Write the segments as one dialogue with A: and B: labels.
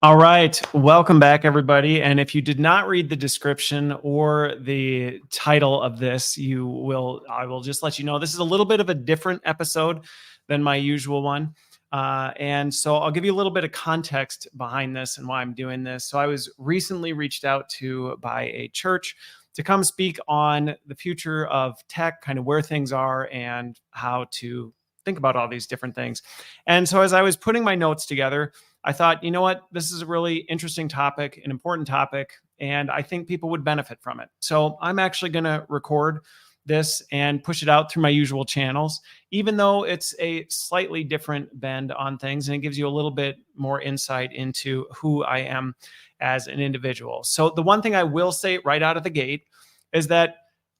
A: All right, welcome back, everybody. And if you did not read the description or the title of this, I will just let you know this is a little bit of a different episode than my usual one. And so I'll give you a little bit of context behind this and why I'm doing this. So I was recently reached out to by a church to come speak on the future of tech, kind of where things are and how to think about all these different things. And so as I was putting my notes together, I thought, you know what, this is a really interesting topic, an important topic, and I think people would benefit from it. So I'm actually going to record this and push it out through my usual channels, even though it's a slightly different bend on things and it gives you a little bit more insight into who I am as an individual. So the one thing I will say right out of the gate is that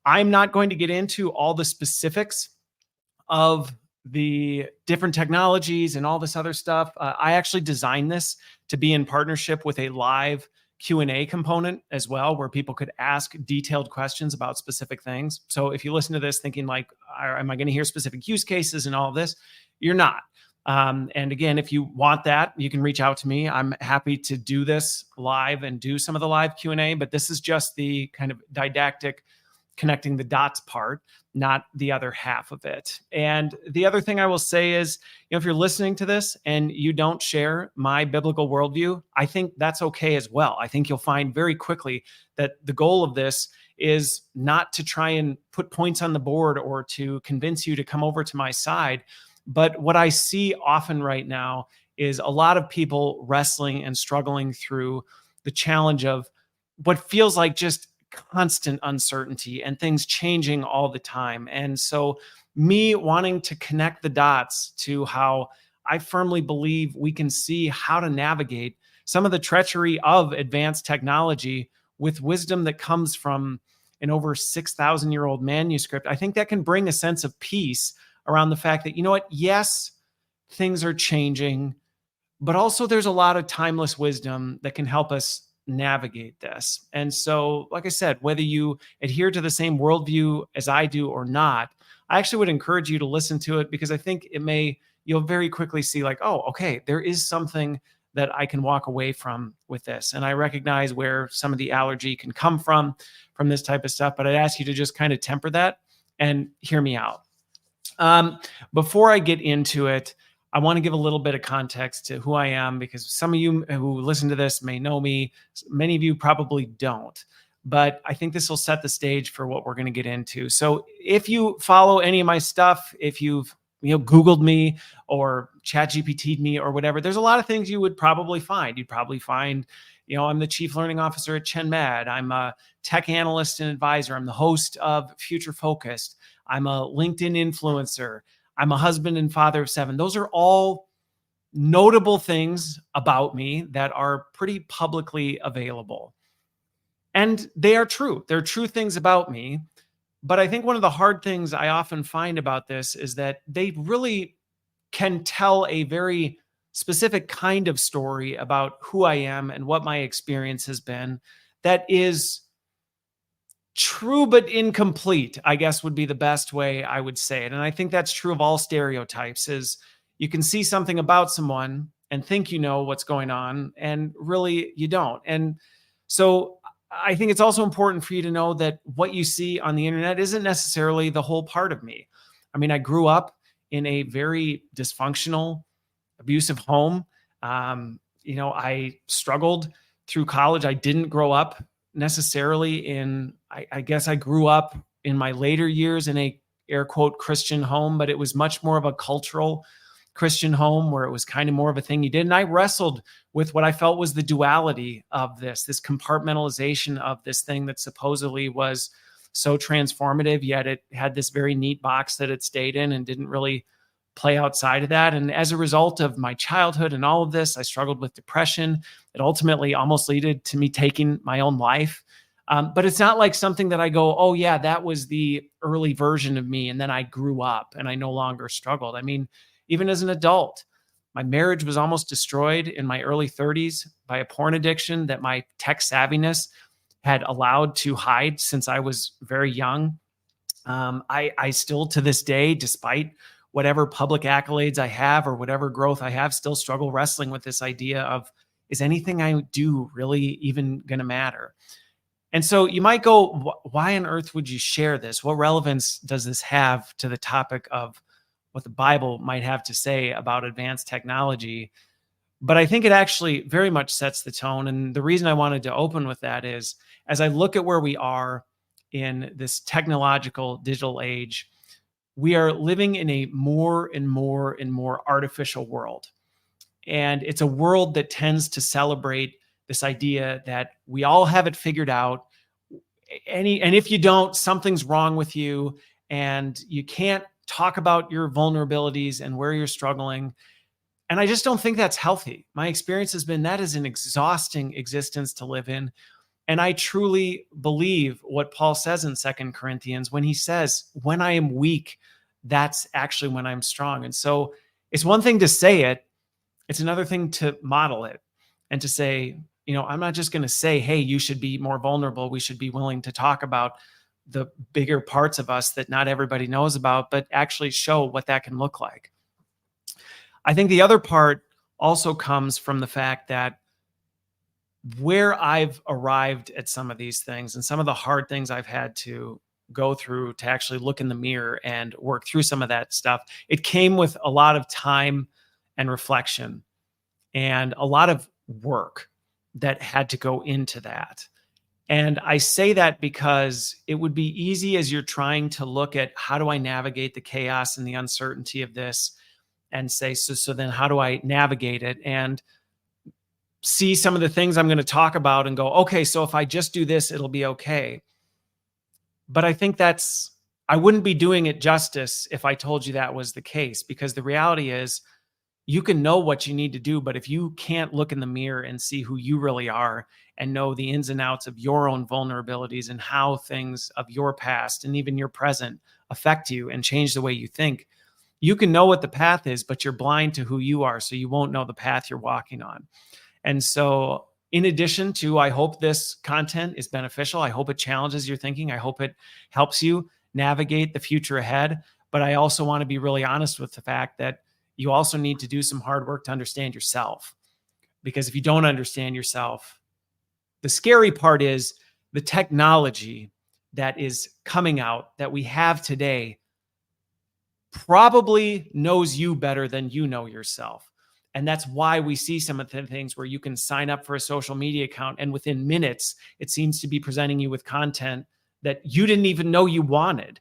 A: I'm not going to get into all the specifics of the different technologies and all this other stuff. I actually designed this to be in partnership with a live Q&A component as well, where people could ask detailed questions about specific things. So if you listen to this thinking like, am I going to hear specific use cases and all of this? You're not. And again, if you want that, you can reach out to me. I'm happy to do this live and do some of the live Q&A, but this is just the kind of didactic connecting the dots part, not the other half of it. And the other thing I will say is, if you're listening to this and you don't share my biblical worldview, I think that's okay as well. I think you'll find very quickly that the goal of this is not to try and put points on the board or to convince you to come over to my side. But what I see often right now is a lot of people wrestling and struggling through the challenge of what feels like just constant uncertainty and things changing all the time. And so me wanting to connect the dots to how I firmly believe we can see how to navigate some of the treachery of advanced technology with wisdom that comes from an over 6,000-year-old manuscript, I think that can bring a sense of peace around the fact that, you know what, yes, things are changing, but also there's a lot of timeless wisdom that can help us navigate this. And so, like I said, whether you adhere to the same worldview as I do or not, I actually would encourage you to listen to it, because I think you'll very quickly see like, oh, okay, there is something that I can walk away from with this. And I recognize where some of the allergy can come from this type of stuff, but I'd ask you to just kind of temper that and hear me out. Before I get into it, I want to give a little bit of context to who I am, because some of you who listen to this may know me. Many of you probably don't, but I think this will set the stage for what we're going to get into. So if you follow any of my stuff, if you've Googled me or ChatGPT'd me or whatever, there's a lot of things you would probably find. You'd probably find, I'm the chief learning officer at ChenMed. I'm a tech analyst and advisor. I'm the host of Future Focused. I'm a LinkedIn influencer. I'm a husband and father of 7. Those are all notable things about me that are pretty publicly available. And they are true. They're true things about me. But I think one of the hard things I often find about this is that they really can tell a very specific kind of story about who I am and what my experience has been that is true but incomplete, I guess would be the best way I would say it. And I think that's true of all stereotypes, is you can see something about someone and think you know what's going on, and really you don't. And so I think it's also important for you to know that what you see on the internet isn't necessarily the whole part of me. I mean, I grew up in a very dysfunctional, abusive home. I struggled through college. I didn't grow up necessarily I guess I grew up in my later years in a air quote Christian home, but it was much more of a cultural Christian home where it was kind of more of a thing you did. And I wrestled with what I felt was the duality of this compartmentalization of this thing that supposedly was so transformative, yet it had this very neat box that it stayed in and didn't really play outside of that. And as a result of my childhood and all of this, I struggled with depression. It ultimately almost led to me taking my own life. But it's not like something that I go, oh yeah, that was the early version of me, and then I grew up and I no longer struggled. I mean, even as an adult, my marriage was almost destroyed in my early 30s by a porn addiction that my tech savviness had allowed to hide since I was very young. I still, to this day, despite whatever public accolades I have or whatever growth I have, still struggle wrestling with this idea of, is anything I do really even going to matter? And so you might go, why on earth would you share this? What relevance does this have to the topic of what the Bible might have to say about advanced technology? But I think it actually very much sets the tone. And the reason I wanted to open with that is, as I look at where we are in this technological digital age, we are living in a more and more and more artificial world. And it's a world that tends to celebrate this idea that we all have it figured out. And if you don't, something's wrong with you, and you can't talk about your vulnerabilities and where you're struggling. And I just don't think that's healthy. My experience has been that is an exhausting existence to live in. And I truly believe what Paul says in 2 Corinthians when he says, when I am weak, that's actually when I'm strong. And so it's one thing to say it, it's another thing to model it and to say, I'm not just going to say, hey, you should be more vulnerable. We should be willing to talk about the bigger parts of us that not everybody knows about, but actually show what that can look like. I think the other part also comes from the fact that where I've arrived at some of these things and some of the hard things I've had to go through to actually look in the mirror and work through some of that stuff, it came with a lot of time and reflection and a lot of work that had to go into that. And I say that because it would be easy as you're trying to look at how do I navigate the chaos and the uncertainty of this and say, so then how do I navigate it? And see some of the things I'm going to talk about and go, okay, so if I just do this, it'll be okay. But I think I wouldn't be doing it justice if I told you that was the case, because the reality is you can know what you need to do, but if you can't look in the mirror and see who you really are and know the ins and outs of your own vulnerabilities and how things of your past and even your present affect you and change the way you think, you can know what the path is, but you're blind to who you are, so you won't know the path you're walking on. And so in addition to, I hope this content is beneficial. I hope it challenges your thinking. I hope it helps you navigate the future ahead. But I also want to be really honest with the fact that you also need to do some hard work to understand yourself. Because if you don't understand yourself, the scary part is the technology that is coming out that we have today probably knows you better than you know yourself. And that's why we see some of the things where you can sign up for a social media account and within minutes, it seems to be presenting you with content that you didn't even know you wanted.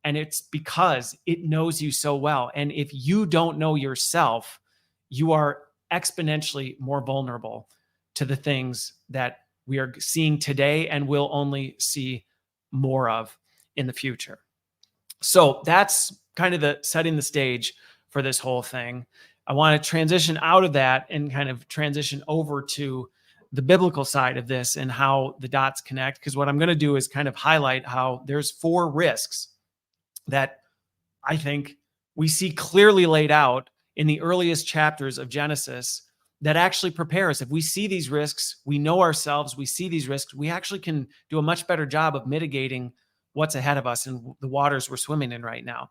A: And it's because it knows you so well. And if you don't know yourself, you are exponentially more vulnerable to the things that we are seeing today and will only see more of in the future. So that's kind of the setting the stage for this whole thing. I want to transition out of that and kind of transition over to the biblical side of this and how the dots connect. Because what I'm going to do is kind of highlight how there's 4 risks that I think we see clearly laid out in the earliest chapters of Genesis that actually prepare us. If we see these risks, we know ourselves, we see these risks, we actually can do a much better job of mitigating what's ahead of us and the waters we're swimming in right now.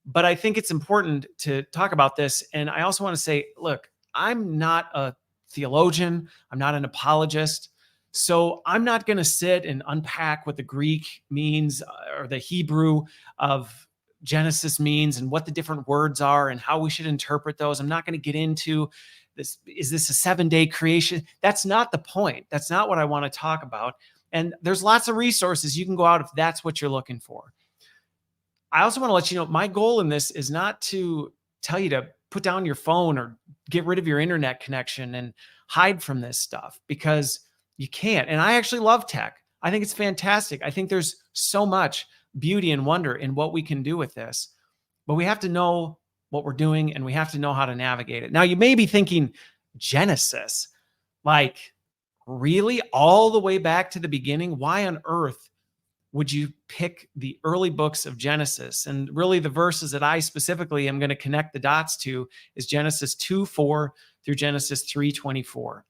A: But I think it's important to talk about this. And I also want to say, look, I'm not a theologian. I'm not an apologist. So I'm not going to sit and unpack what the Greek means or the Hebrew of Genesis means and what the different words are and how we should interpret those. I'm not going to get into this. Is this a 7-day creation? That's not the point. That's not what I want to talk about. And there's lots of resources you can go out if that's what you're looking for. I also want to let you know, my goal in this is not to tell you to put down your phone or get rid of your internet connection and hide from this stuff, because you can't. And I actually love tech. I think it's fantastic. I think there's so much beauty and wonder in what we can do with this, but we have to know what we're doing and we have to know how to navigate it. Now, you may be thinking, Genesis, like really all the way back to the beginning? Why on earth would you pick the early books of Genesis? And really the verses that I specifically am going to connect the dots to is Genesis 2:4 through Genesis 3:24.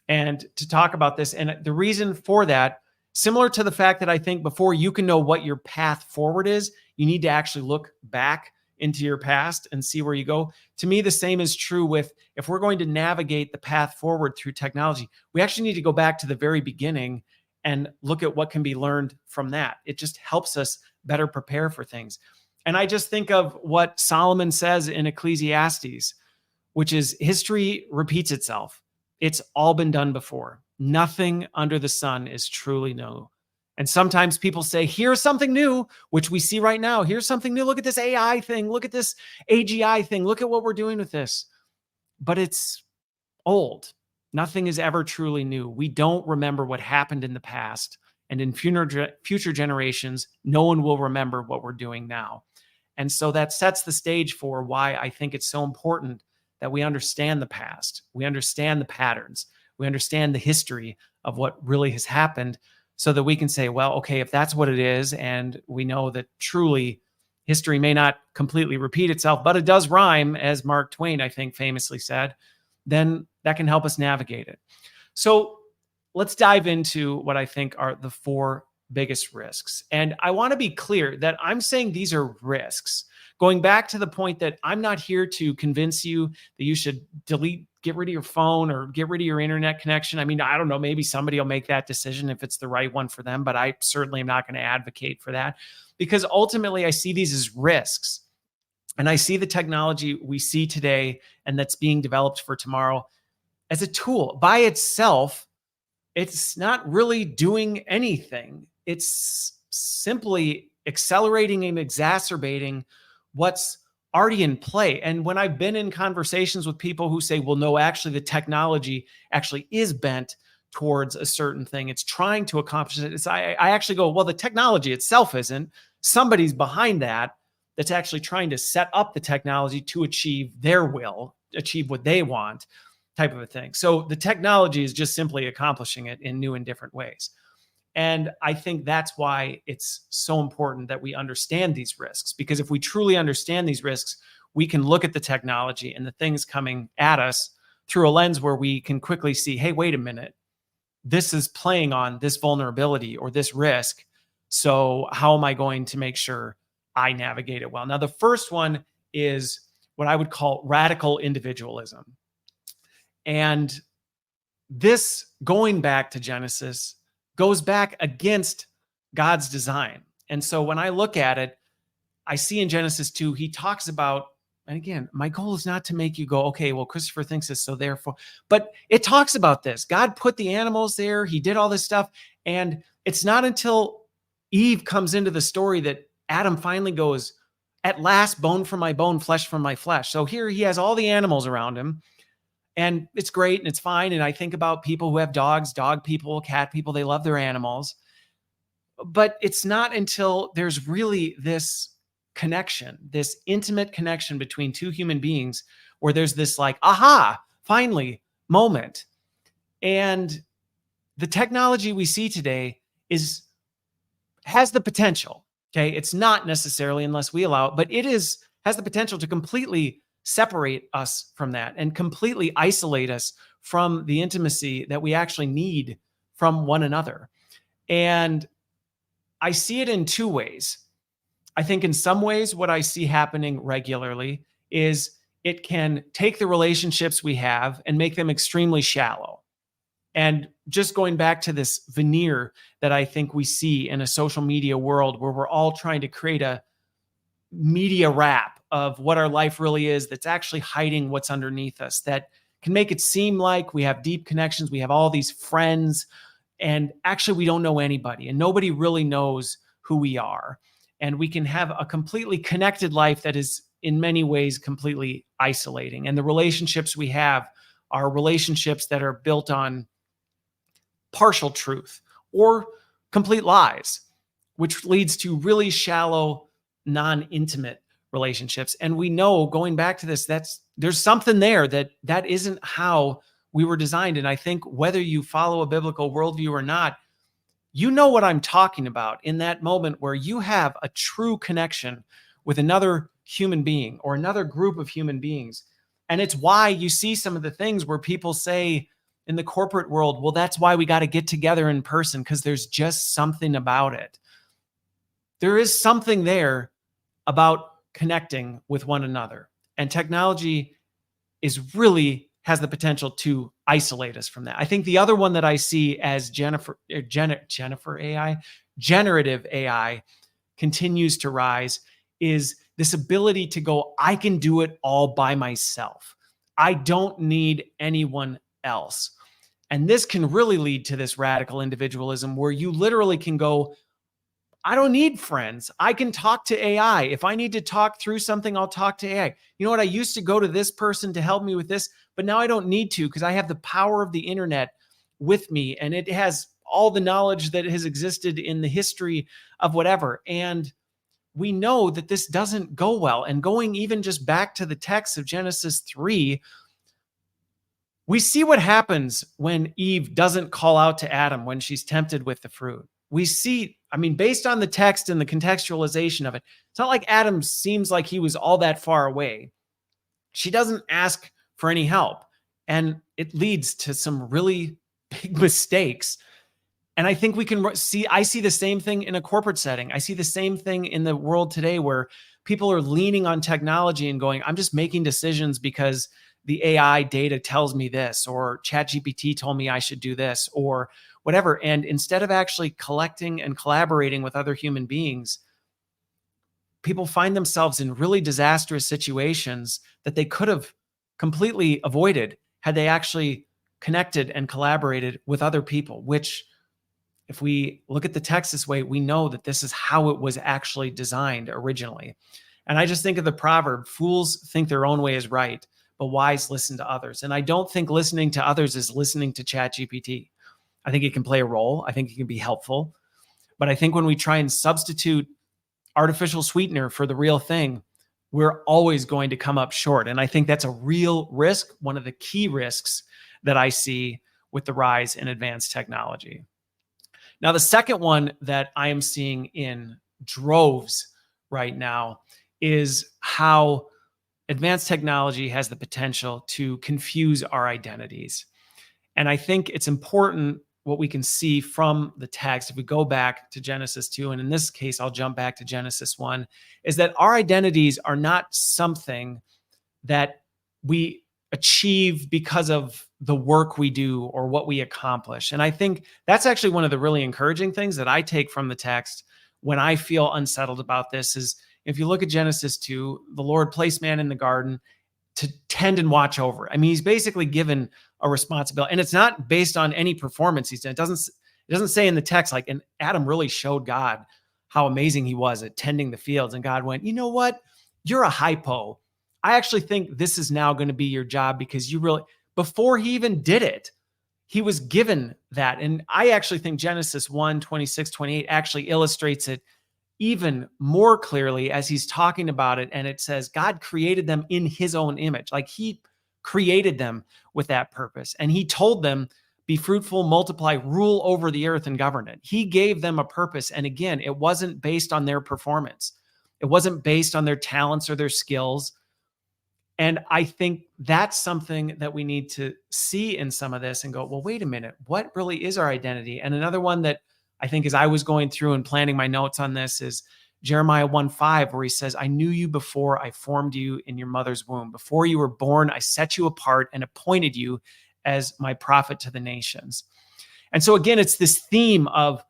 A: And to talk about this, and the reason for that, similar to the fact that I think before you can know what your path forward is, you need to actually look back into your past and see where you go. To me, the same is true with, if we're going to navigate the path forward through technology, we actually need to go back to the very beginning and look at what can be learned from that. It just helps us better prepare for things. And I just think of what Solomon says in Ecclesiastes, which is, history repeats itself. It's all been done before. Nothing under the sun is truly new. And sometimes people say, here's something new, which we see right now. Here's something new. Look at this AI thing. Look at this AGI thing. Look at what we're doing with this. But it's old. Nothing is ever truly new. We don't remember what happened in the past. And in future generations, no one will remember what we're doing now. And so that sets the stage for why I think it's so important that we understand the past. We understand the patterns. We understand the history of what really has happened, so that we can say, well, okay, if that's what it is, and we know that truly history may not completely repeat itself, but it does rhyme, as Mark Twain, I think, famously said, then that can help us navigate it. So let's dive into what I think are the 4 biggest risks. And I want to be clear that I'm saying these are risks. Going back to the point that I'm not here to convince you that you should get rid of your phone or get rid of your internet connection. I mean, I don't know, maybe somebody will make that decision if it's the right one for them, but I certainly am not going to advocate for that, because ultimately I see these as risks. And I see the technology we see today and that's being developed for tomorrow as a tool. By itself, it's not really doing anything. It's simply accelerating and exacerbating what's already in play. And when I've been in conversations with people who say, well, no, actually the technology actually is bent towards a certain thing, it's trying to accomplish it, I actually go, well, the technology itself isn't. Somebody's behind that that's actually trying to set up the technology to achieve their will, achieve what they want, type of a thing. So the technology is just simply accomplishing it in new and different ways. And I think that's why it's so important that we understand these risks, because if we truly understand these risks, we can look at the technology and the things coming at us through a lens where we can quickly see, hey, wait a minute, this is playing on this vulnerability or this risk. So how am I going to make sure I navigate it well? Now, the first one is what I would call radical individualism. And this, going back to Genesis, goes back against God's design. And so when I look at it, I see in Genesis 2, he talks about, and again, my goal is not to make you go, okay, well, Christopher thinks this, so therefore, but it talks about this. God put the animals there. He did all this stuff. And it's not until Eve comes into the story that Adam finally goes, at last, bone from my bone, flesh from my flesh. So here he has all the animals around him. And it's great and it's fine. And I think about people who have dogs, dog people, cat people, they love their animals. But it's not until there's really this connection, this intimate connection between 2 human beings, where there's this like, aha, finally moment. And the technology we see today has the potential. Okay. It's not necessarily, unless we allow it, but it has the potential to completely separate us from that and completely isolate us from the intimacy that we actually need from one another. And I see it in 2 ways. I think in some ways, what I see happening regularly is it can take the relationships we have and make them extremely shallow. And just going back to this veneer that I think we see in a social media world, where we're all trying to create a media wrap of what our life really is, that's actually hiding what's underneath us, that can make it seem like we have deep connections, we have all these friends, and actually we don't know anybody, and nobody really knows who we are. And we can have a completely connected life that is in many ways completely isolating. And the relationships we have are relationships that are built on partial truth or complete lies, which leads to really shallow, non-intimate relationships. And we know, going back to this, there's something there that isn't how we were designed. And I think whether you follow a biblical worldview or not, you know what I'm talking about in that moment where you have a true connection with another human being or another group of human beings. And it's why you see some of the things where people say in the corporate world, well, that's why we got to get together in person, because there's just something about it. There is something there about connecting with one another. And technology is really has the potential to isolate us from that. I think the other one that I see as Jennifer AI, generative AI continues to rise is this ability to go, I can do it all by myself. I don't need anyone else. And this can really lead to this radical individualism where you literally can go, I don't need friends. I can talk to AI. If I need to talk through something, I'll talk to AI. You know what? I used to go to this person to help me with this, but now I don't need to because I have the power of the internet with me, and it has all the knowledge that has existed in the history of whatever. And we know that this doesn't go well. And going even just back to the text of Genesis 3, we see what happens when Eve doesn't call out to Adam when she's tempted with the fruit. We see, I mean, based on the text and the contextualization of it, it's not like Adam seems like he was all that far away. She doesn't ask for any help. And it leads to some really big mistakes. And I think we can see, I see the same thing in a corporate setting. I see the same thing in the world today where people are leaning on technology and going, I'm just making decisions because the AI data tells me this, or ChatGPT told me I should do this, or whatever. And instead of actually collecting and collaborating with other human beings, people find themselves in really disastrous situations that they could have completely avoided had they actually connected and collaborated with other people, which, if we look at the text this way, we know that this is how it was actually designed originally. And I just think of the proverb, fools think their own way is right, but wise listen to others. And I don't think listening to others is listening to ChatGPT. I think it can play a role. I think it can be helpful. But I think when we try and substitute artificial sweetener for the real thing, we're always going to come up short. And I think that's a real risk, one of the key risks that I see with the rise in advanced technology. Now, the second one that I am seeing in droves right now is how advanced technology has the potential to confuse our identities. And I think it's important what we can see from the text, if we go back to Genesis 2, and in this case, I'll jump back to Genesis 1, is that our identities are not something that we achieve because of the work we do or what we accomplish. And I think that's actually one of the really encouraging things that I take from the text when I feel unsettled about this is, if you look at Genesis 2, the Lord placed man in the garden to tend and watch over. I mean, he's basically given a responsibility, and it's not based on any performance he's done. It doesn't say in the text, like, and Adam really showed God how amazing he was at tending the fields. And God went, you know what? You're a hypo. I actually think this is now going to be your job because you really, before he even did it, he was given that. And I actually think Genesis 1, 26, 28 actually illustrates it even more clearly as he's talking about it. And it says, God created them in his own image. Like he created them with that purpose. And he told them, be fruitful, multiply, rule over the earth and govern it. He gave them a purpose. And again, it wasn't based on their performance. It wasn't based on their talents or their skills. And I think that's something that we need to see in some of this and go, well, wait a minute, what really is our identity? And another one that I think as I was going through and planning my notes on this is Jeremiah 1:5, where he says, I knew you before I formed you in your mother's womb. Before you were born, I set you apart and appointed you as my prophet to the nations. And so again, it's this theme of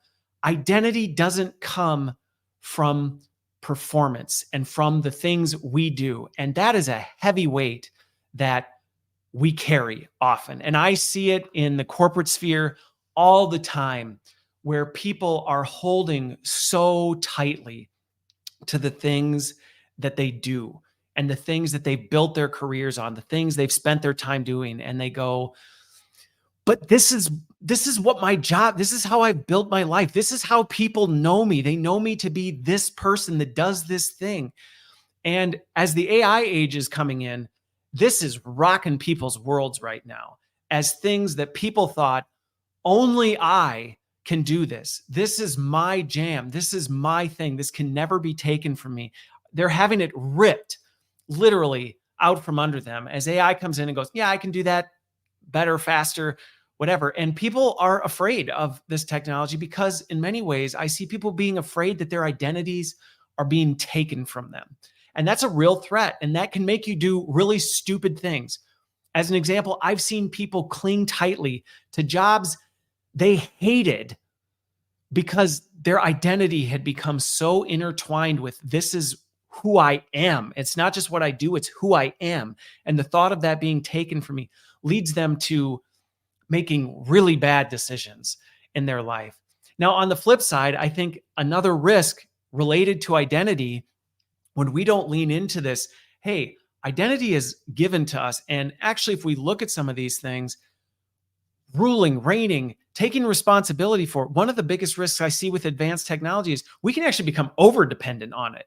A: identity doesn't come from performance and from the things we do. And that is a heavy weight that we carry often. And I see it in the corporate sphere all the time, where people are holding so tightly to the things that they do and the things that they've built their careers on, the things they've spent their time doing. And they go, but this is what my job, this is how I've built my life. This is how people know me. They know me to be this person that does this thing. And as the AI age is coming in, this is rocking people's worlds right now as things that people thought only I can do this. This is my jam. This is my thing. This can never be taken from me. They're having it ripped literally out from under them as AI comes in and goes, yeah, I can do that better, faster, whatever. And people are afraid of this technology because in many ways, I see people being afraid that their identities are being taken from them. And that's a real threat. And that can make you do really stupid things. As an example, I've seen people cling tightly to jobs they hated because their identity had become so intertwined with this is who I am. It's not just what I do, it's who I am. And the thought of that being taken from me leads them to making really bad decisions in their life. Now, on the flip side, I think another risk related to identity, when we don't lean into this, hey, identity is given to us. And actually, if we look at some of these things, ruling, reigning, taking responsibility for it, one of the biggest risks I see with advanced technology is we can actually become over dependent on it.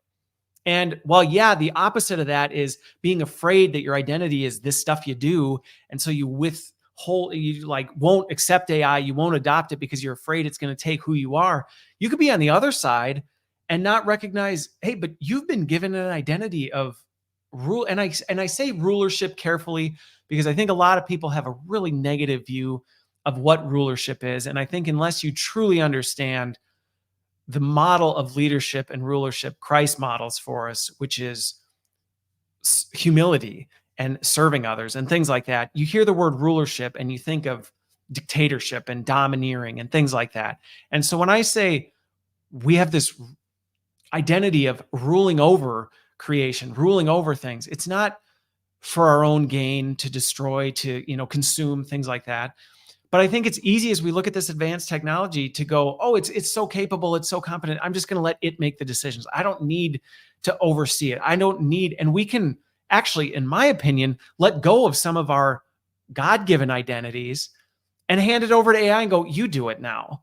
A: And while, yeah, the opposite of that is being afraid that your identity is this stuff you do. And so you won't accept AI, you won't adopt it because you're afraid it's going to take who you are. You could be on the other side and not recognize, hey, but you've been given an identity of rule. And I say rulership carefully because I think a lot of people have a really negative view of what rulership is. And I think unless you truly understand the model of leadership and rulership Christ models for us, which is humility and serving others and things like that, you hear the word rulership and you think of dictatorship and domineering and things like that. And so when I say we have this identity of ruling over creation, ruling over things, it's not for our own gain to destroy, to, consume, things like that. But I think it's easy as we look at this advanced technology to go, oh, it's so capable, it's so competent. I'm just going to let it make the decisions. I don't need to oversee it. I don't need, and we can actually, in my opinion, let go of some of our God-given identities and hand it over to AI and go, you do it now.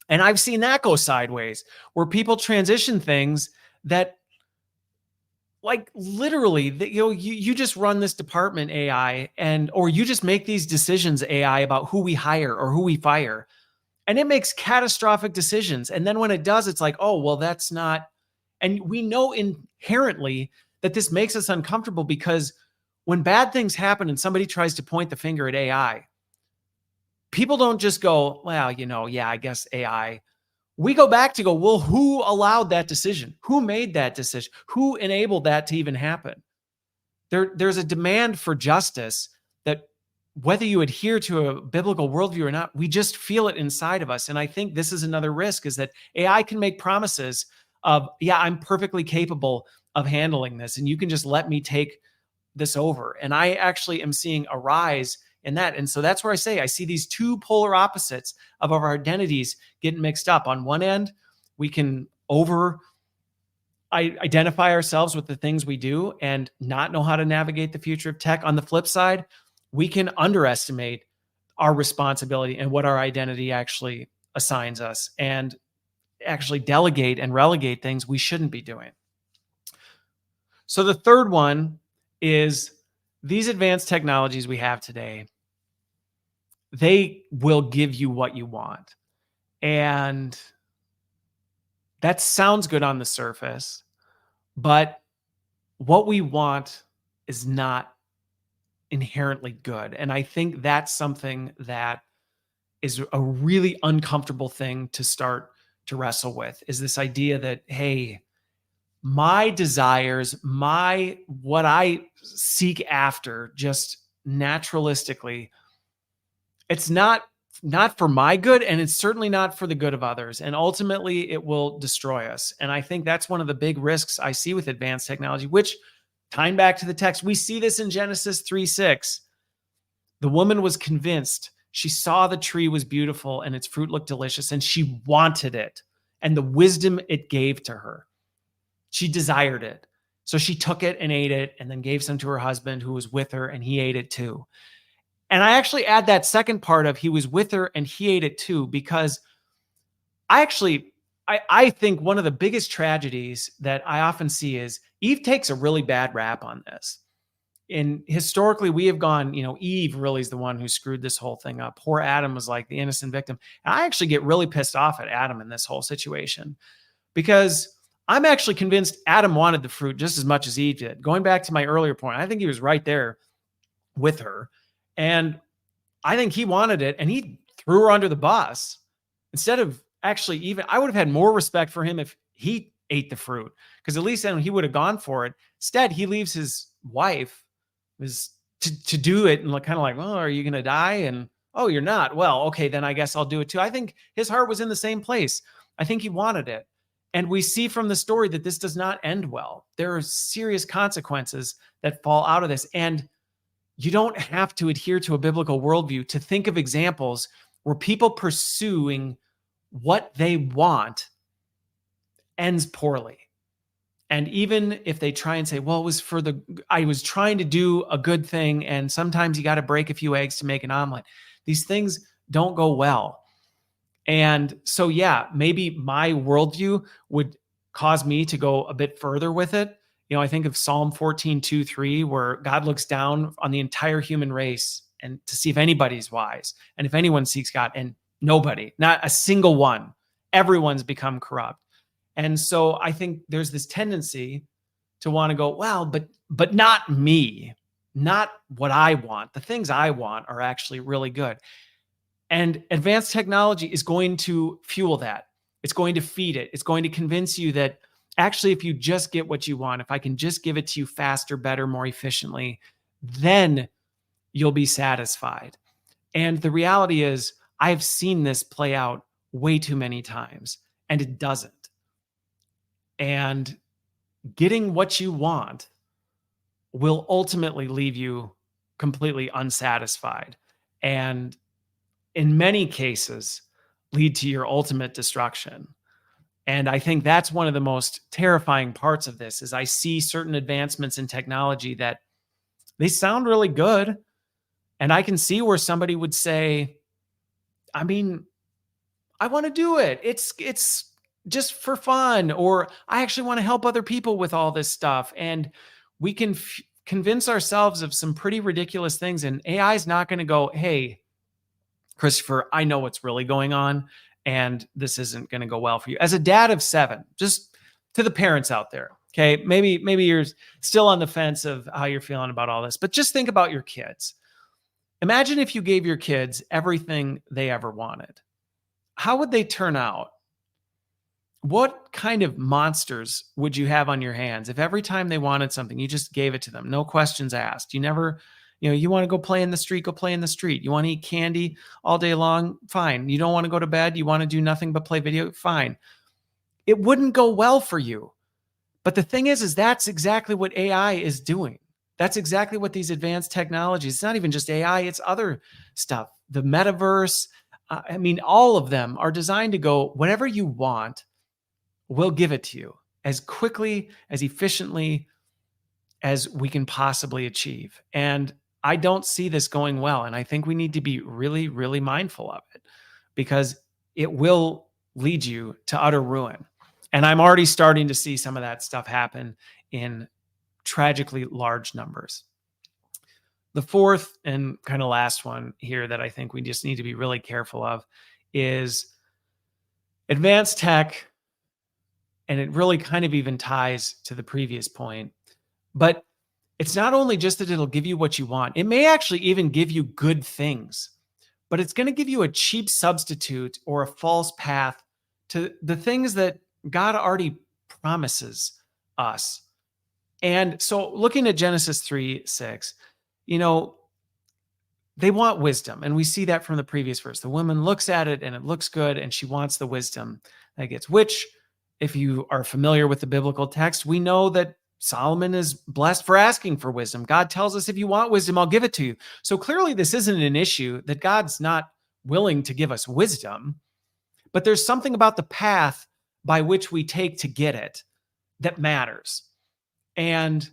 A: And I've seen that go sideways where people transition things that, like, literally, you just run this department AI, or you just make these decisions AI about who we hire or who we fire, and it makes catastrophic decisions. And then when it does, it's like, oh, well, that's not. And we know inherently that this makes us uncomfortable because when bad things happen and somebody tries to point the finger at AI, people don't just go, well, yeah, I guess AI. We go back to go, well, who allowed that decision? Who made that decision? Who enabled that to even happen? There's a demand for justice that, whether you adhere to a biblical worldview or not, we just feel it inside of us. And I think this is another risk, is that AI can make promises of, yeah, I'm perfectly capable of handling this, and you can just let me take this over. And I actually am seeing a rise in that. And so that's where I say I see these two polar opposites of our identities getting mixed up. On one end, we can identify ourselves with the things we do and not know how to navigate the future of tech. On the flip side, we can underestimate our responsibility and what our identity actually assigns us, and actually delegate and relegate things we shouldn't be doing. So the third one is these advanced technologies we have today, they will give you what you want. And that sounds good on the surface, but what we want is not inherently good. And I think that's something that is a really uncomfortable thing to start to wrestle with, is this idea that, hey, my desires, what I seek after just naturalistically, it's not for my good, and it's certainly not for the good of others. And ultimately, it will destroy us. And I think that's one of the big risks I see with advanced technology, which, tying back to the text, we see this in Genesis 3:6. The woman was convinced. She saw the tree was beautiful and its fruit looked delicious, and she wanted it, and the wisdom it gave to her. She desired it. So she took it and ate it, and then gave some to her husband who was with her, and he ate it too. And I actually add that second part of he was with her and he ate it too, because I think one of the biggest tragedies that I often see is Eve takes a really bad rap on this. And historically, we have gone, Eve really is the one who screwed this whole thing up. Poor Adam was like the innocent victim. And I actually get really pissed off at Adam in this whole situation, because I'm actually convinced Adam wanted the fruit just as much as Eve did. Going back to my earlier point, I think he was right there with her. And I think he wanted it, and he threw her under the bus instead of actually I would have had more respect for him if he ate the fruit, because at least then he would have gone for it. Instead, he leaves his wife to do it, and kind of like, well, are you going to die? And oh, you're not. Well, okay, then I guess I'll do it too. I think his heart was in the same place. I think he wanted it. And we see from the story that this does not end well. There are serious consequences that fall out of this. And you don't have to adhere to a biblical worldview to think of examples where people pursuing what they want ends poorly. And even if they try and say, well, I was trying to do a good thing, and sometimes you got to break a few eggs to make an omelet. These things don't go well. And so, yeah, maybe my worldview would cause me to go a bit further with it. I think of Psalm 14:2-3, where God looks down on the entire human race and to see if anybody's wise and if anyone seeks God, and nobody, not a single one. Everyone's become corrupt. And so I think there's this tendency to want to go, well, but not me, not what I want. The things I want are actually really good. And advanced technology is going to fuel that. It's going to feed it. It's going to convince you that actually, if you just get what you want, if I can just give it to you faster, better, more efficiently, then you'll be satisfied. And the reality is, I've seen this play out way too many times, and it doesn't. And getting what you want will ultimately leave you completely unsatisfied, and in many cases lead to your ultimate destruction. And I think that's one of the most terrifying parts of this, is I see certain advancements in technology that they sound really good. And I can see where somebody would say, I mean, I want to do it. It's just for fun, or I actually want to help other people with all this stuff. And we can convince ourselves of some pretty ridiculous things. And AI is not going to go, hey, Christopher, I know what's really going on, and this isn't going to go well for you. As a dad of 7, just to the parents out there, okay, maybe you're still on the fence of how you're feeling about all this, but just think about your kids. Imagine if you gave your kids everything they ever wanted. How would they turn out? What kind of monsters would you have on your hands if every time they wanted something, you just gave it to them, no questions asked? You never, you want to go play in the street, go play in the street. You want to eat candy all day long? Fine. You don't want to go to bed? You want to do nothing but play video? Fine. It wouldn't go well for you. But the thing is that's exactly what AI is doing. That's exactly what these advanced technologies, it's not even just AI, it's other stuff. The metaverse, all of them are designed to go, whatever you want, we'll give it to you as quickly, as efficiently as we can possibly achieve. And I don't see this going well. And I think we need to be really, really mindful of it, because it will lead you to utter ruin. And I'm already starting to see some of that stuff happen in tragically large numbers. The fourth and kind of last one here that I think we just need to be really careful of is advanced tech. And it really kind of even ties to the previous point. But it's not only just that it'll give you what you want. It may actually even give you good things, but it's going to give you a cheap substitute or a false path to the things that God already promises us. And so looking at Genesis 3:6, they want wisdom. And we see that from the previous verse. The woman looks at it and it looks good, and she wants the wisdom that gets, which, if you are familiar with the biblical text, we know that Solomon is blessed for asking for wisdom. God tells us, if you want wisdom, I'll give it to you. So clearly this isn't an issue that God's not willing to give us wisdom, but there's something about the path by which we take to get it that matters. And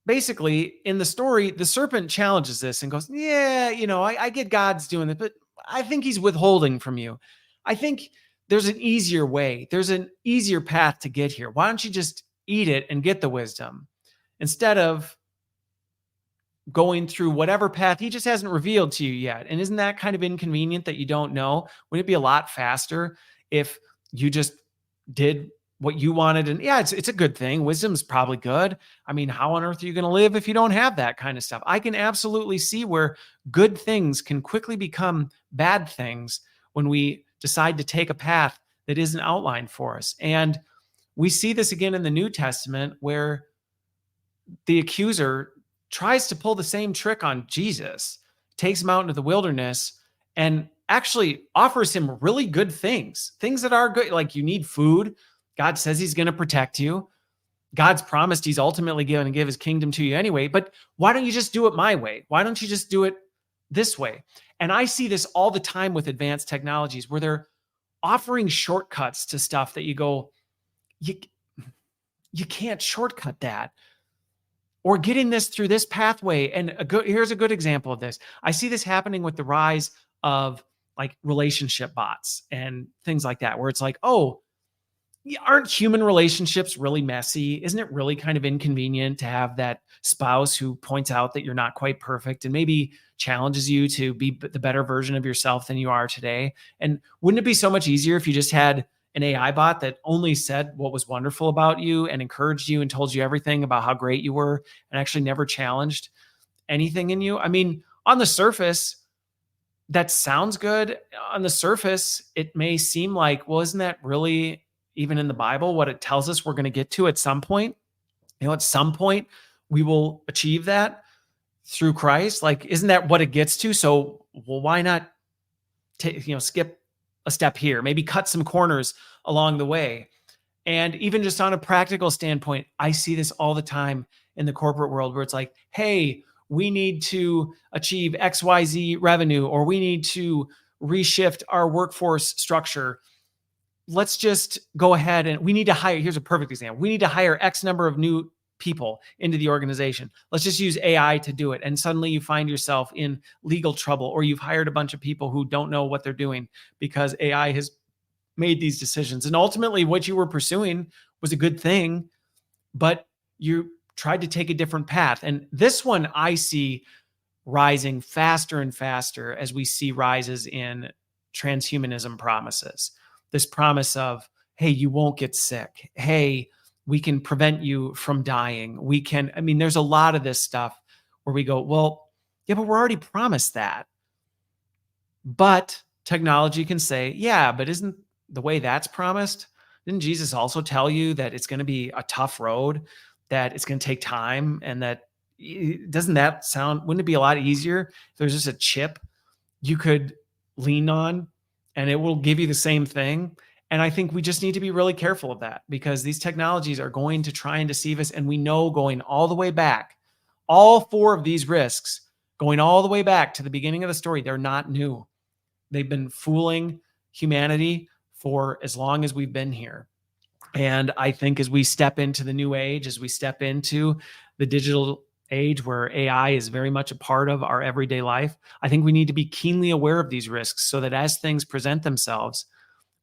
A: basically in the story, the serpent challenges this and goes, yeah, I get God's doing it, but I think he's withholding from you. I think there's an easier way. There's an easier path to get here. Why don't you just eat it and get the wisdom instead of going through whatever path he just hasn't revealed to you yet? And isn't that kind of inconvenient that you don't know? Wouldn't it be a lot faster if you just did what you wanted? And yeah, it's a good thing. Wisdom's probably good. How on earth are you going to live if you don't have that kind of stuff? I can absolutely see where good things can quickly become bad things when we decide to take a path that isn't outlined for us. And we see this again in the New Testament where the accuser tries to pull the same trick on Jesus, takes him out into the wilderness, and actually offers him really good things, things that are good. Like, you need food. God says he's going to protect you. God's promised he's ultimately going to give his kingdom to you anyway. But why don't you just do it my way? Why don't you just do it this way? And I see this all the time with advanced technologies where they're offering shortcuts to stuff that you go, you can't shortcut that. Or getting this through this pathway. And here's a good example of this. I see this happening with the rise of like relationship bots and things like that, where it's like, oh, aren't human relationships really messy? Isn't it really kind of inconvenient to have that spouse who points out that you're not quite perfect and maybe challenges you to be the better version of yourself than you are today? And wouldn't it be so much easier if you just had an AI bot that only said what was wonderful about you and encouraged you and told you everything about how great you were and actually never challenged anything in you? I mean, on the surface, that sounds good. On the surface, it may seem like, well, isn't that really even in the Bible what it tells us we're going to get to at some point? At some point, we will achieve that through Christ. Like, isn't that what it gets to? So, well, why not skip a step here, maybe cut some corners along the way? And even just on a practical standpoint, I see this all the time in the corporate world where it's like, hey, we need to achieve XYZ revenue, or we need to reshift our workforce structure. Let's just go ahead and we need to hire. Here's a perfect example. We need to hire X number of new people into the organization. Let's just use AI to do it. And suddenly you find yourself in legal trouble, or you've hired a bunch of people who don't know what they're doing because AI has made these decisions. And ultimately what you were pursuing was a good thing, but you tried to take a different path. And this one I see rising faster and faster as we see rises in transhumanism promises. This promise of, hey, you won't get sick. Hey, we can prevent you from dying. There's a lot of this stuff where we go, well, yeah, but we're already promised that. But technology can say, yeah, but isn't the way that's promised? Didn't Jesus also tell you that it's going to be a tough road, that it's going to take time, and that wouldn't it be a lot easier if there's just a chip you could lean on and it will give you the same thing? And I think we just need to be really careful of that, because these technologies are going to try and deceive us. And we know, going all the way back, all four of these risks, going all the way back to the beginning of the story, they're not new. They've been fooling humanity for as long as we've been here. And I think as we step into the new age, as we step into the digital age where AI is very much a part of our everyday life, I think we need to be keenly aware of these risks so that as things present themselves,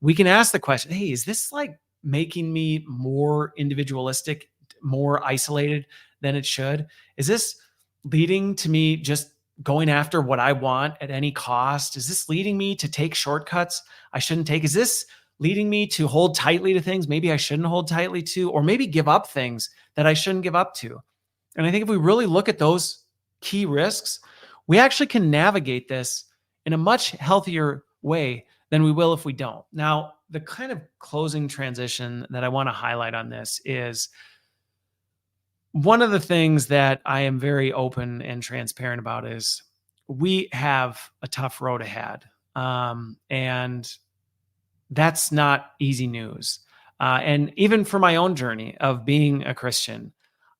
A: we can ask the question, hey, is this like making me more individualistic, more isolated than it should? Is this leading to me just going after what I want at any cost? Is this leading me to take shortcuts I shouldn't take? Is this leading me to hold tightly to things maybe I shouldn't hold tightly to, or maybe give up things that I shouldn't give up to? And I think if we really look at those key risks, we actually can navigate this in a much healthier way than we will if we don't. Now, the kind of closing transition that I want to highlight on this is one of the things that I am very open and transparent about is we have a tough road ahead. And that's not easy news. And even for my own journey of being a Christian,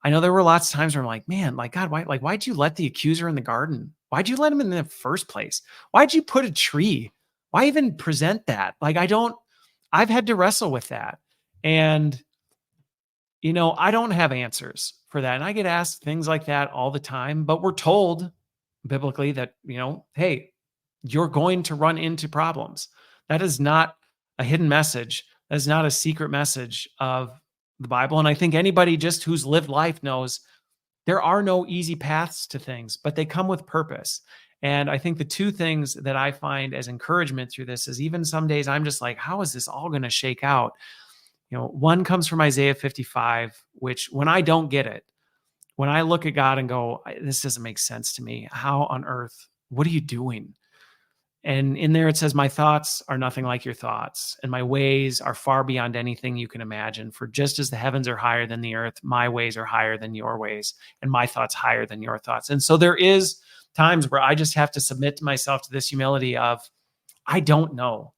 A: I know there were lots of times where I'm like, man, like, God, why'd you let the accuser in the garden? Why'd you let him in the first place? Why'd you put a tree? Why even present that? I've had to wrestle with that. And, I don't have answers for that. And I get asked things like that all the time, but we're told biblically that, hey, you're going to run into problems. That is not a hidden message. That is not a secret message of the Bible. And I think anybody just who's lived life knows there are no easy paths to things, but they come with purpose. And I think the two things that I find as encouragement through this is, even some days I'm just like, how is this all going to shake out? One comes from Isaiah 55, which when I don't get it, when I look at God and go, this doesn't make sense to me. How on earth, what are you doing? And in there it says, my thoughts are nothing like your thoughts, and my ways are far beyond anything you can imagine. For just as the heavens are higher than the earth, my ways are higher than your ways, and my thoughts higher than your thoughts. And so there is times where I just have to submit to myself to this humility of, I don't know.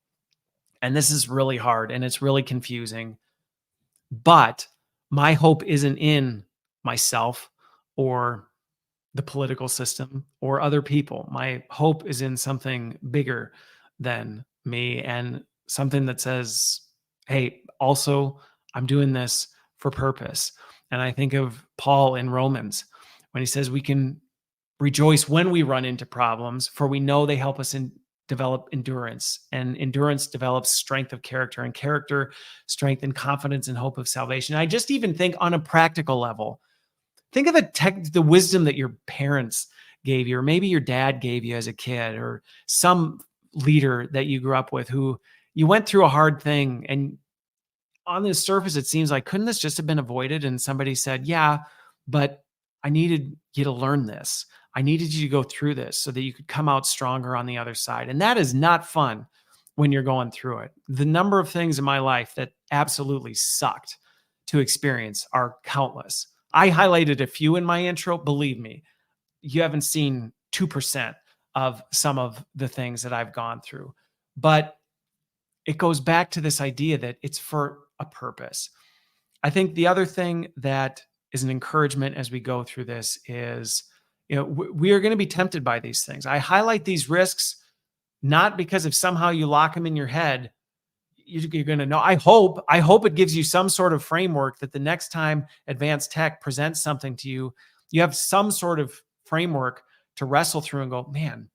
A: And this is really hard and it's really confusing. But my hope isn't in myself or the political system or other people. My hope is in something bigger than me, and something that says, hey, also, I'm doing this for purpose. And I think of Paul in Romans when he says we can rejoice when we run into problems, for we know they help us develop endurance, and endurance develops strength of character, and character, strength and confidence and hope of salvation. I just even think on a practical level, think of the wisdom that your parents gave you, or maybe your dad gave you as a kid, or some leader that you grew up with who you went through a hard thing. And on the surface, it seems like, couldn't this just have been avoided? And somebody said, yeah, but I needed you to learn this. I needed you to go through this so that you could come out stronger on the other side. And that is not fun when you're going through it. The number of things in my life that absolutely sucked to experience are countless. I highlighted a few in my intro. Believe me, you haven't seen 2% of some of the things that I've gone through. But it goes back to this idea that it's for a purpose. I think the other thing that is an encouragement as we go through this is, we are going to be tempted by these things. I highlight these risks not because if somehow you lock them in your head, you're going to know. I hope it gives you some sort of framework that the next time advanced tech presents something to you, you have some sort of framework to wrestle through and go, man,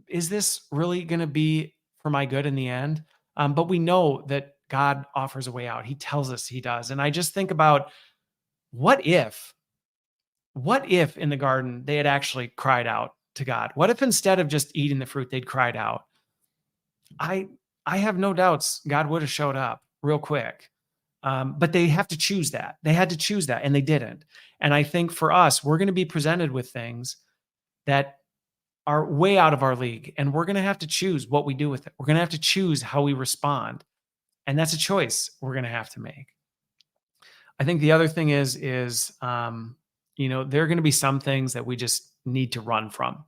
A: is this really going to be for my good in the end? But we know that God offers a way out. He tells us he does. And I just think about, what if in the garden they had actually cried out to God? What if instead of just eating the fruit, they'd cried out? I have no doubts God would have showed up real quick. But they have to choose that. They had to choose that, and they didn't. And I think for us, we're going to be presented with things that are way out of our league, and we're going to have to choose what we do with it. We're going to have to choose how we respond. And that's a choice we're going to have to make. I think the other thing is there are going to be some things that we just need to run from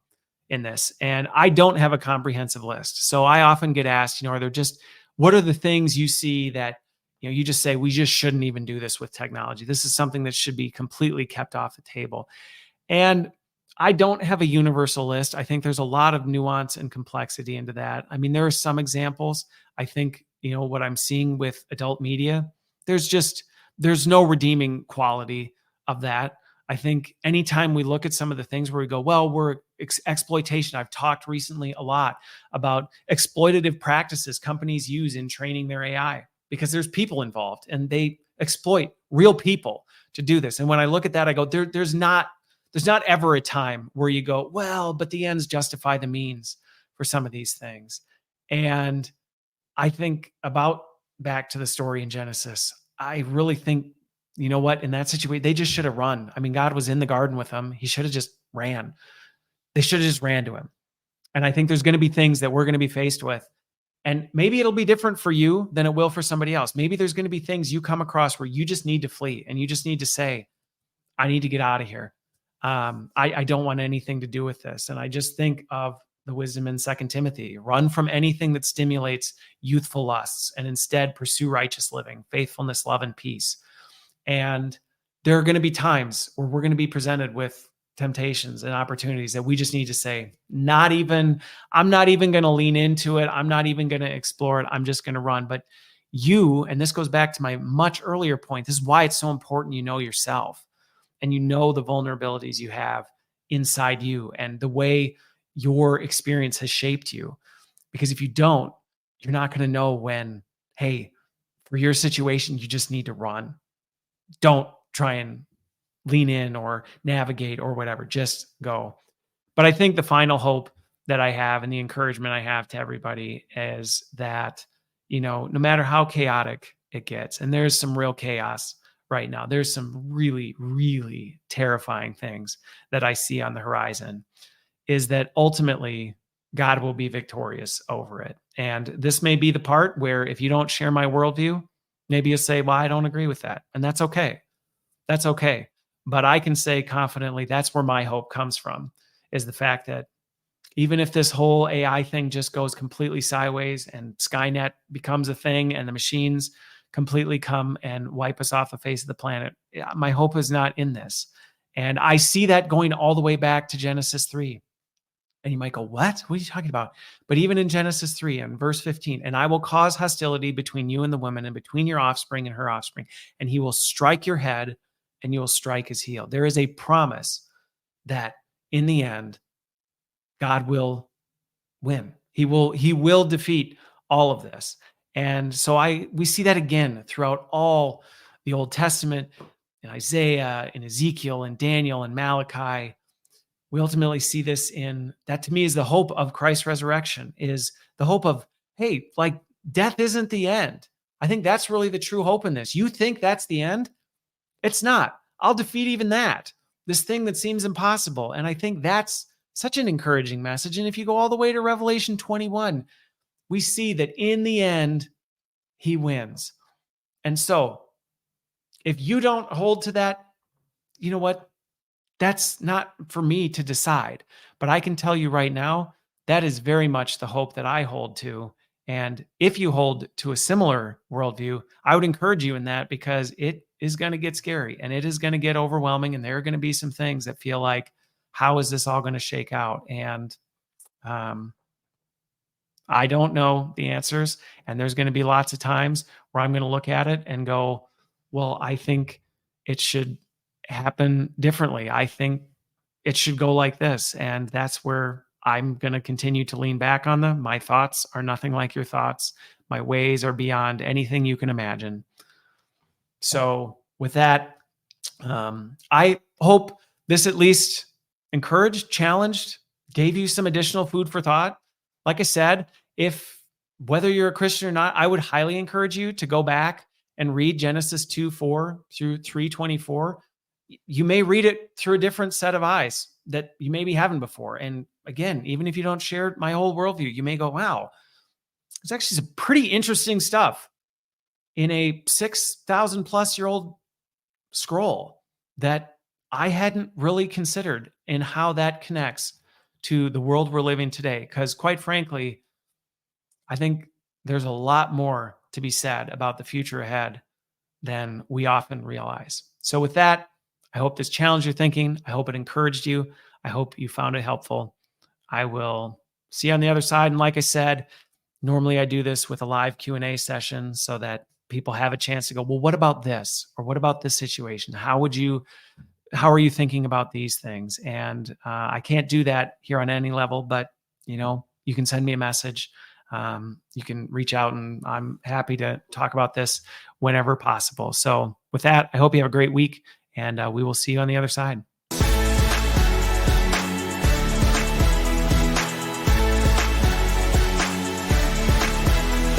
A: in this. And I don't have a comprehensive list. So I often get asked, what are the things you see that, you just say, we just shouldn't even do this with technology. This is something that should be completely kept off the table. And I don't have a universal list. I think there's a lot of nuance and complexity into that. I mean, there are some examples. I think, what I'm seeing with adult media, there's no redeeming quality of that. I think anytime we look at some of the things where we go, well, we're exploitation. I've talked recently a lot about exploitative practices companies use in training their AI, because there's people involved and they exploit real people to do this. And when I look at that, I go, there's not ever a time where you go, well, but the ends justify the means for some of these things. And I think about back to the story in Genesis. I really think, in that situation, they just should have run. I mean, God was in the garden with them. He should have just ran. They should have just ran to him. And I think there's going to be things that we're going to be faced with. And maybe it'll be different for you than it will for somebody else. Maybe there's going to be things you come across where you just need to flee and you just need to say, I need to get out of here. I don't want anything to do with this. And I just think of the wisdom in 2 Timothy, run from anything that stimulates youthful lusts and instead pursue righteous living, faithfulness, love, and peace. And there are going to be times where we're going to be presented with temptations and opportunities that we just need to say, I'm not even going to lean into it. I'm not even going to explore it. I'm just going to run. But and this goes back to my much earlier point, this is why it's so important you know yourself and the vulnerabilities you have inside you and the way your experience has shaped you. Because if you don't, you're not going to know when, hey, for your situation, you just need to run. Don't try and lean in or navigate or whatever, just go. But I think the final hope that I have and the encouragement I have to everybody is that, no matter how chaotic it gets, and there's some real chaos right now, there's some really, really terrifying things that I see on the horizon, is that ultimately God will be victorious over it. And this may be the part where if you don't share my worldview, maybe you'll say, well, I don't agree with that. And that's okay. That's okay. But I can say confidently that's where my hope comes from, is the fact that even if this whole AI thing just goes completely sideways and Skynet becomes a thing and the machines completely come and wipe us off the face of the planet, my hope is not in this. And I see that going all the way back to Genesis 3. And you might go, what? What are you talking about? But even in Genesis 3 and verse 15, and I will cause hostility between you and the woman and between your offspring and her offspring, and he will strike your head and you will strike his heel. There is a promise that in the end, God will win. He will defeat all of this. And so we see that again throughout all the Old Testament, in Isaiah, in Ezekiel, and Daniel, and Malachi. We ultimately see this in that, to me, is the hope of Christ's resurrection, is the hope of, hey, like death isn't the end. I think that's really the true hope in this. You think that's the end? It's not. I'll defeat even that, this thing that seems impossible. And I think that's such an encouraging message. And if you go all the way to Revelation 21, we see that in the end, he wins. And so if you don't hold to that, you know what? That's not for me to decide. But I can tell you right now, that is very much the hope that I hold to. And if you hold to a similar worldview, I would encourage you in that, because it is going to get scary and it is going to get overwhelming. And there are going to be some things that feel like, how is this all going to shake out? And I don't know the answers. And there's going to be lots of times where I'm going to look at it and go, well, I think it should happen differently. I think it should go like this. And that's where I'm going to continue to lean back on them. My thoughts are nothing like your thoughts. My ways are beyond anything you can imagine. So with that, I hope this at least encouraged, challenged, gave you some additional food for thought. Like I said, whether you're a Christian or not, I would highly encourage you to go back and read Genesis 2:4 through 3:24. You may read it through a different set of eyes that you maybe haven't before. And again, even if you don't share my whole worldview, you may go, wow, there's actually some pretty interesting stuff in a 6,000 plus year old scroll that I hadn't really considered in how that connects to the world we're living today. Because quite frankly, I think there's a lot more to be said about the future ahead than we often realize. So with that, I hope this challenged your thinking. I hope it encouraged you. I hope you found it helpful. I will see you on the other side. And like I said, normally I do this with a live Q&A session so that people have a chance to go, well, what about this? Or what about this situation? How are you thinking about these things? And I can't do that here on any level, but you can send me a message. You can reach out, and I'm happy to talk about this whenever possible. So with that, I hope you have a great week, and we will see you on the other side.